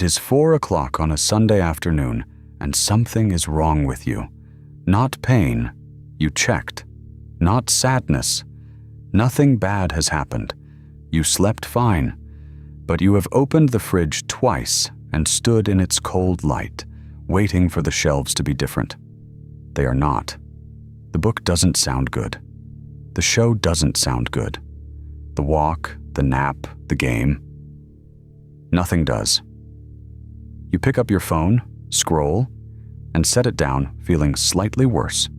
is 4 o'clock on a Sunday afternoon, and something is wrong with you. Not pain, you checked. Not sadness. Nothing bad has happened. You slept fine. But you have opened the fridge twice and stood in its cold light, waiting for the shelves to be different. They are not. The book doesn't sound good. The show doesn't sound good. The walk, the nap, the game. Nothing does. You pick up your phone, scroll, and set it down, feeling slightly worse.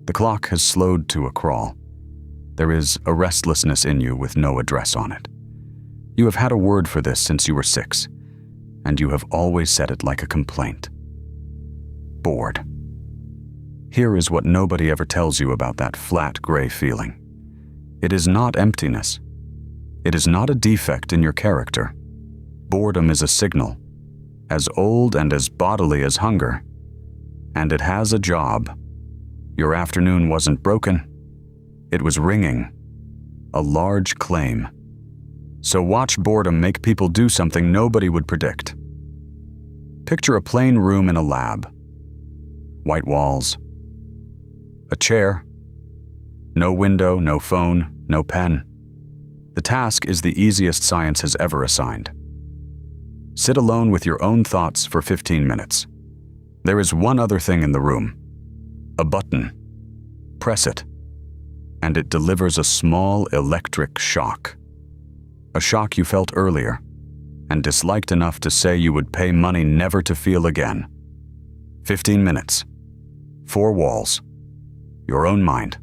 The clock has slowed to a crawl. There is a restlessness in you with no address on it. You have had a word for this since you were 6, and you have always said it like a complaint. Bored. Here is what nobody ever tells you about that flat gray feeling. It is not emptiness. It is not a defect in your character. Boredom is a signal, as old and as bodily as hunger. And it has a job. Your afternoon wasn't broken. It was ringing. A large claim. So watch boredom make people do something nobody would predict. Picture a plain room in a lab. White walls. A chair. No window, no phone, no pen. The task is the easiest science has ever assigned. Sit alone with your own thoughts for 15 minutes. There is one other thing in the room. A button. Press it, and it delivers a small electric shock. A shock you felt earlier, and disliked enough to say you would pay money never to feel again. 15 minutes. 4 walls. Your own mind,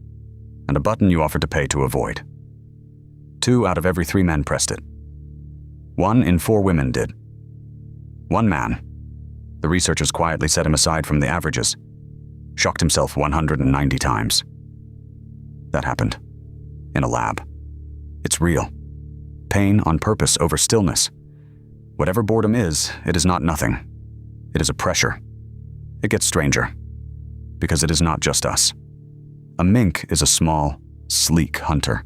and a button you offered to pay to avoid. 2 out of every 3 men pressed it. 1 in 4 women did. 1 man, the researchers quietly set him aside from the averages, shocked himself 190 times. That happened. In a lab. It's real. Pain on purpose over stillness. Whatever boredom is, it is not nothing. It is a pressure. It gets stranger, because it is not just us. A mink is a small, sleek hunter,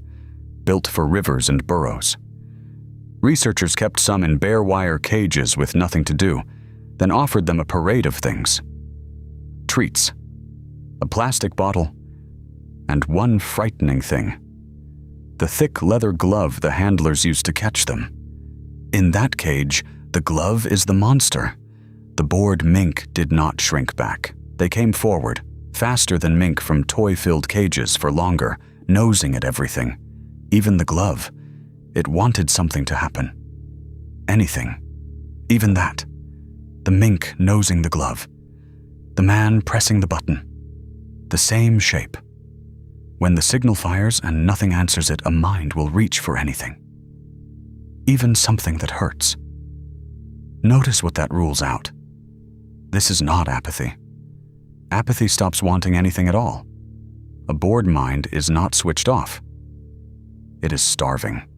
built for rivers and burrows. Researchers kept some in bare wire cages with nothing to do, then offered them a parade of things. Treats, a plastic bottle, and one frightening thing. The thick leather glove the handlers used to catch them. In that cage, the glove is the monster. The bored mink did not shrink back. They came forward, faster than mink from toy-filled cages for longer, nosing at everything. Even the glove. It wanted something to happen. Anything. Even that. The mink nosing the glove. The man pressing the button. The same shape. When the signal fires and nothing answers it, a mind will reach for anything. Even something that hurts. Notice what that rules out. This is not apathy. Apathy stops wanting anything at all. A bored mind is not switched off. It is starving.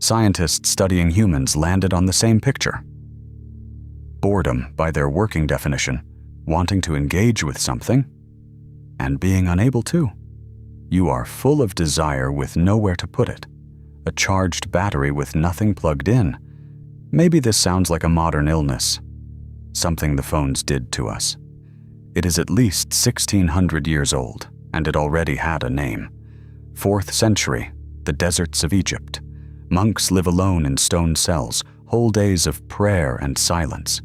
Scientists studying humans landed on the same picture. Boredom, by their working definition, wanting to engage with something, and being unable to. You are full of desire with nowhere to put it. A charged battery with nothing plugged in. Maybe this sounds like a modern illness. Something the phones did to us. It is at least 1600 years old, and it already had a name. 4th century, the deserts of Egypt. Monks live alone in stone cells, whole days of prayer and silence.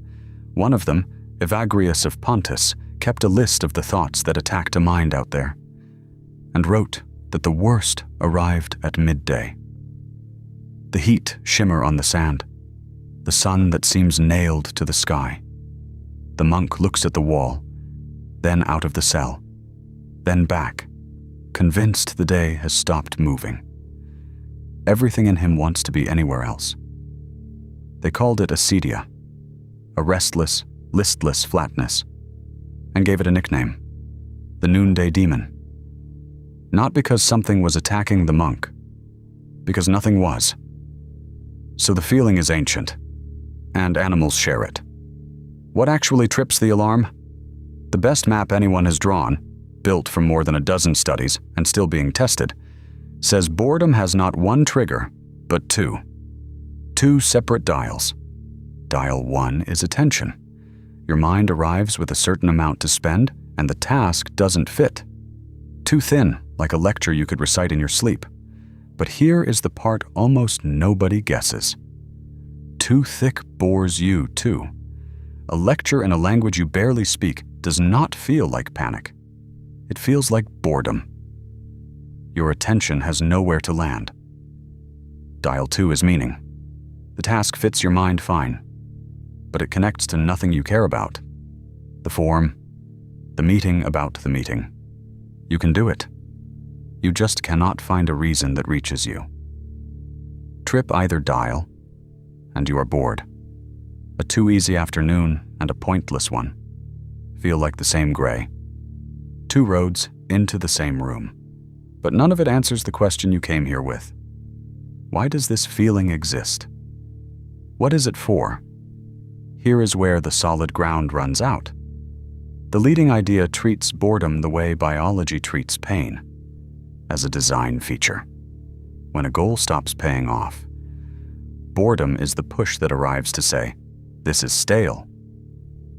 One of them, Evagrius of Pontus, kept a list of the thoughts that attacked a mind out there, and wrote that the worst arrived at midday. The heat shimmer on the sand, the sun that seems nailed to the sky. The monk looks at the wall, then out of the cell, then back, convinced the day has stopped moving. Everything in him wants to be anywhere else. They called it acedia, a restless, listless flatness, and gave it a nickname, the noonday demon. Not because something was attacking the monk, because nothing was. So the feeling is ancient, and animals share it. What actually trips the alarm? The best map anyone has drawn, built from more than a dozen studies and still being tested, says boredom has not one trigger, but 2. 2 separate dials. Dial 1 is attention. Your mind arrives with a certain amount to spend, and the task doesn't fit. Too thin, like a lecture you could recite in your sleep. But here is the part almost nobody guesses. Too thick bores you too. A lecture in a language you barely speak does not feel like panic. It feels like boredom. Your attention has nowhere to land. Dial 2 is meaning. The task fits your mind fine, but it connects to nothing you care about. The form, the meeting about the meeting. You can do it. You just cannot find a reason that reaches you. Trip either dial, and you are bored. A too easy afternoon and a pointless one. Feel like the same gray. Two roads into the same room. But none of it answers the question you came here with. Why does this feeling exist? What is it for? Here is where the solid ground runs out. The leading idea treats boredom the way biology treats pain, as a design feature. When a goal stops paying off, boredom is the push that arrives to say, "This is stale.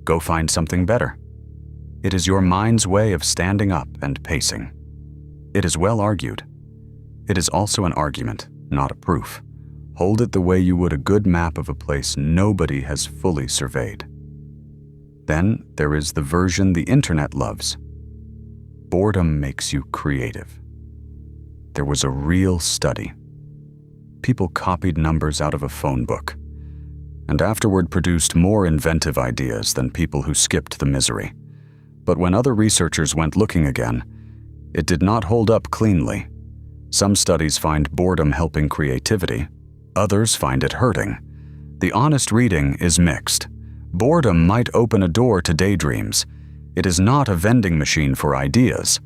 Go find something better." It is your mind's way of standing up and pacing. It is well argued. It is also an argument, not a proof. Hold it the way you would a good map of a place nobody has fully surveyed. Then there is the version the internet loves. Boredom makes you creative. There was a real study. People copied numbers out of a phone book, and afterward produced more inventive ideas than people who skipped the misery. But when other researchers went looking again, it did not hold up cleanly. Some studies find boredom helping creativity, others find it hurting. The honest reading is mixed. Boredom might open a door to daydreams. It is not a vending machine for ideas.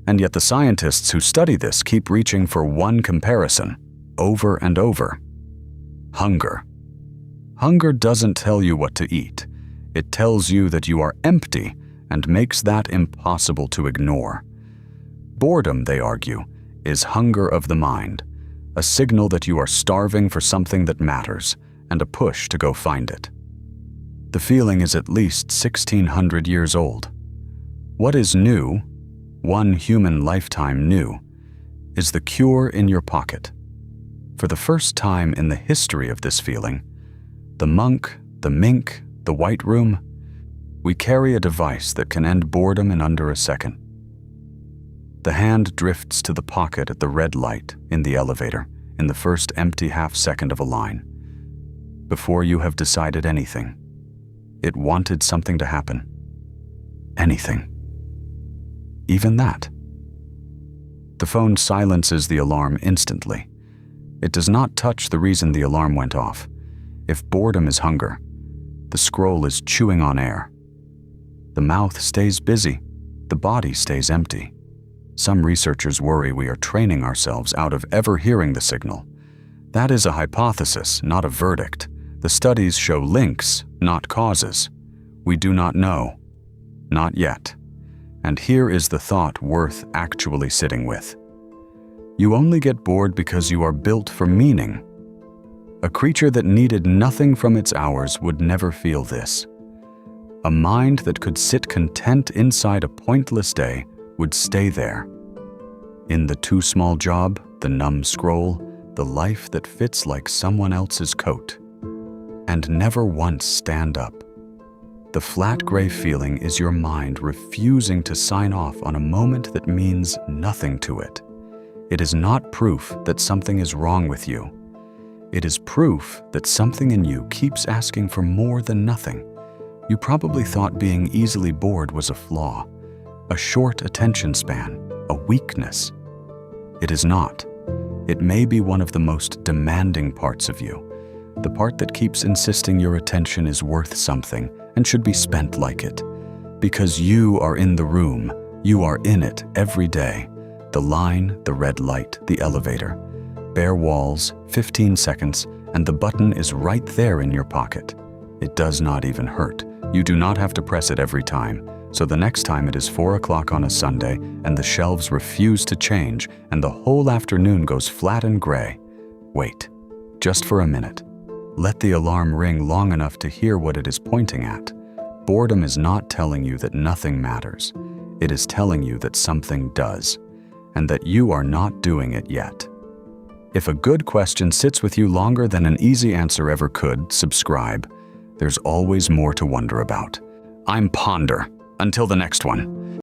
And yet the scientists who study this keep reaching for one comparison, over and over. Hunger. Hunger doesn't tell you what to eat. It tells you that you are empty and makes that impossible to ignore. Boredom, they argue, is hunger of the mind, a signal that you are starving for something that matters, and a push to go find it. The feeling is at least 1,600 years old. What is new, one human lifetime new, is the cure in your pocket. For the first time in the history of this feeling, the monk, the mink, the white room, we carry a device that can end boredom in under a second. The hand drifts to the pocket at the red light in the elevator in the first empty half-second of a line. Before you have decided anything, it wanted something to happen. Anything. Even that. The phone silences the alarm instantly. It does not touch the reason the alarm went off. If boredom is hunger, the scroll is chewing on air. The mouth stays busy, the body stays empty. Some researchers worry we are training ourselves out of ever hearing the signal. That is a hypothesis, not a verdict. The studies show links, not causes. We do not know. Not yet. And here is the thought worth actually sitting with. You only get bored because you are built for meaning. A creature that needed nothing from its hours would never feel this. A mind that could sit content inside a pointless day would stay there. In the too small job, the numb scroll, the life that fits like someone else's coat. And never once stand up. The flat gray feeling is your mind refusing to sign off on a moment that means nothing to it. It is not proof that something is wrong with you. It is proof that something in you keeps asking for more than nothing. You probably thought being easily bored was a flaw, a short attention span, a weakness. It is not. It may be one of the most demanding parts of you, the part that keeps insisting your attention is worth something and should be spent like it. Because you are in the room, you are in it every day. The line, the red light, the elevator. Bare walls, 15 seconds, and the button is right there in your pocket. It does not even hurt. You do not have to press it every time. So the next time it is 4 o'clock on a Sunday and the shelves refuse to change and the whole afternoon goes flat and gray, wait, just for a minute. Let the alarm ring long enough to hear what it is pointing at. Boredom is not telling you that nothing matters. It is telling you that something does, and that you are not doing it yet. If a good question sits with you longer than an easy answer ever could, subscribe. There's always more to wonder about. I'm Ponder. Until the next one.